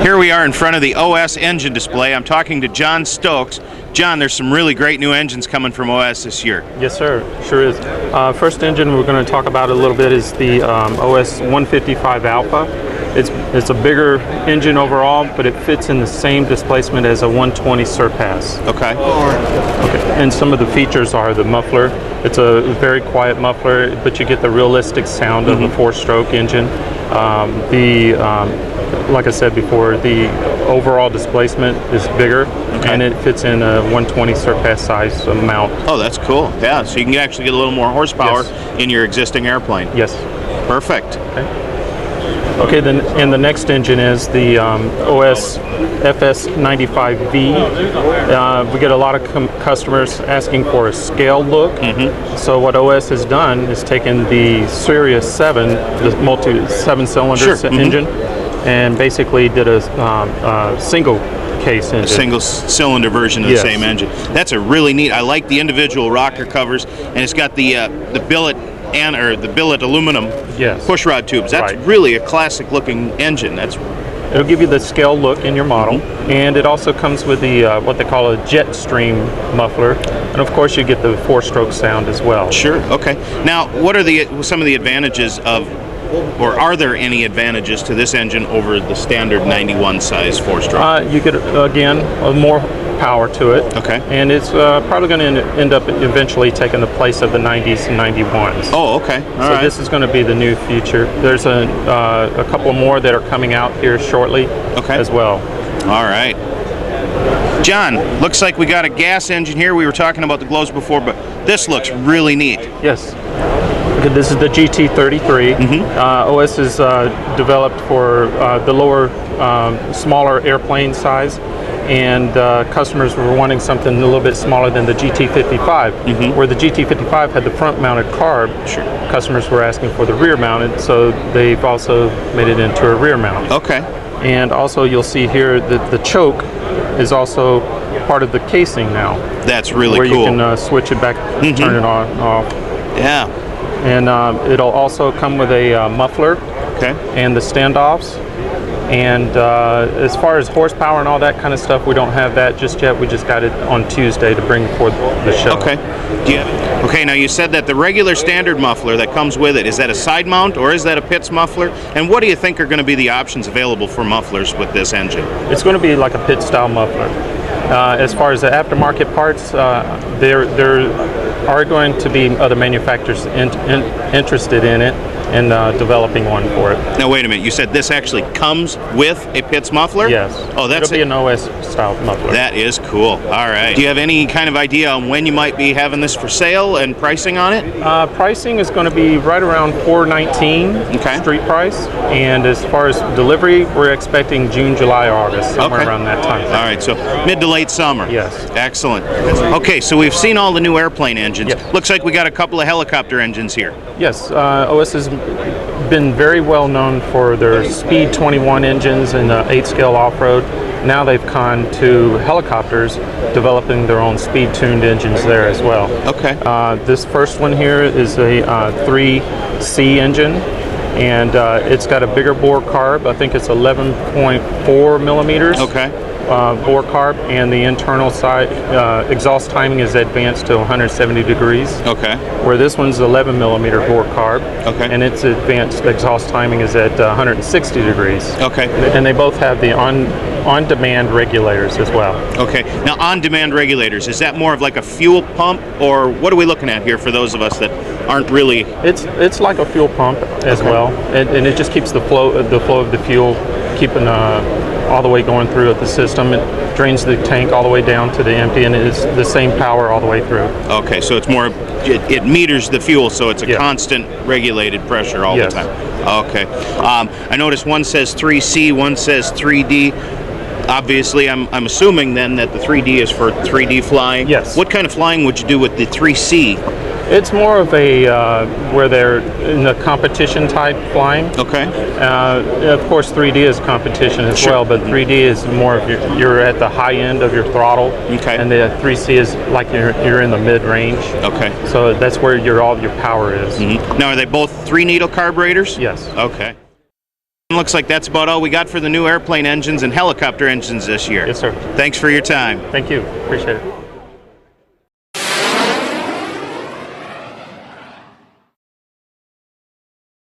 Here we are in front of the OS engine display. I'm talking to John Stokes. John, there's some really great new engines coming from OS this year. Yes, sir. Sure is. First engine we're going to talk about a little bit is the OS 155 Alpha. It's a bigger engine overall, but it fits in the same displacement as a 120 Surpass. Okay. And some of the features are the muffler. It's a very quiet muffler, but you get the realistic sound of a four-stroke engine. Like I said before, the overall displacement is bigger, and it fits in a 120 Surpass size mount. Oh, that's cool. Yeah, so you can actually get a little more horsepower in your existing airplane. Yes. Perfect. Okay, then, and the next engine is the OS FS95V. We get a lot of customers asking for a scaled look. So what OS has done is taken the Series 7, the seven-cylinder engine, and basically did a single case engine. A single-cylinder version of the same engine. That's a really neat. I like the individual rocker covers, and it's got the billet aluminum pushrod tubes. That's really a classic looking engine. It'll give you the scale look in your model, and it also comes with the what they call a jet stream muffler, and of course you get the four-stroke sound as well. Sure. Okay. Now, what are some of the advantages of, or are there any advantages to this engine over the standard 91 size four-stroke? You get again more power to it. Okay. And it's probably going to end up eventually taking the place of the 90s and 91s. Oh, okay. So this is going to be the new feature. There's a couple more that are coming out here shortly as well. All right. John, looks like we got a gas engine here. We were talking about the glows before, but this looks really neat. Yes. Okay, this is the GT33. OS is developed for the lower, smaller airplane size. And customers were wanting something a little bit smaller than the GT55. Where the GT55 had the front-mounted carb, customers were asking for the rear-mounted, so they've also made it into a rear mount. Okay. And also you'll see here that the choke is also part of the casing now. That's really cool. Where you can switch it back, turn it on, off. Yeah. And it'll also come with a muffler and the standoffs. And as far as horsepower and all that kind of stuff, we don't have that just yet. We just got it on Tuesday to bring for the show. Okay. Okay, now you said that the regular standard muffler that comes with it, is that a side mount or is that a Pitts muffler? And what do you think are going to be the options available for mufflers with this engine? It's going to be like a Pitts style muffler. As far as the aftermarket parts, there are going to be other manufacturers interested in it and developing one for it. Now wait a minute, you said this actually comes with a Pitts muffler? Yes. Oh, it'll be an OS style muffler. That is cool. All right. Do you have any kind of idea on when you might be having this for sale and pricing on it? Pricing is going to be right around $419 street price, and as far as delivery, we're expecting June, July, August, somewhere around that time. All right, so mid to late summer. Yes. Excellent. Okay, so we've seen all the new airplane engines. Looks like we got a couple of helicopter engines here. Yes, OS has been very well known for their Speed 21 engines and 8-scale off-road. Now they've gone to helicopters, developing their own speed-tuned engines there as well. Okay. This first one here is a 3C engine, and it's got a bigger bore carb. I think it's 11.4 millimeters. Okay. Bore carb, and the internal side exhaust timing is advanced to 170 degrees. Okay. Where this one's 11 millimeter bore carb. Okay. And its advanced exhaust timing is at 160 degrees. Okay. And they both have the on-demand regulators as well. Okay. Now, on-demand regulators, is that more of like a fuel pump, or what are we looking at here for those of us that aren't really? It's like a fuel pump as well, and it just keeps the flow of the fuel keeping all the way going through the system. It drains the tank all the way down to the empty, and it's the same power all the way through. Okay, so it's more, it meters the fuel, so it's a constant regulated pressure all the time. Okay. I noticed one says 3C, one says 3D. Obviously, I'm assuming then that the 3D is for 3D flying. Yes. What kind of flying would you do with the 3C? It's more of a where they're in the competition type flying. Okay. Of course, 3D is competition as well, but 3D is more of you're at the high end of your throttle. Okay. And the 3C is like you're in the mid range. Okay. So that's where all your power is. Now, are they both 3-needle carburetors? Yes. Okay. Looks like that's about all we got for the new airplane engines and helicopter engines this year. Yes, sir. Thanks for your time. Thank you. Appreciate it.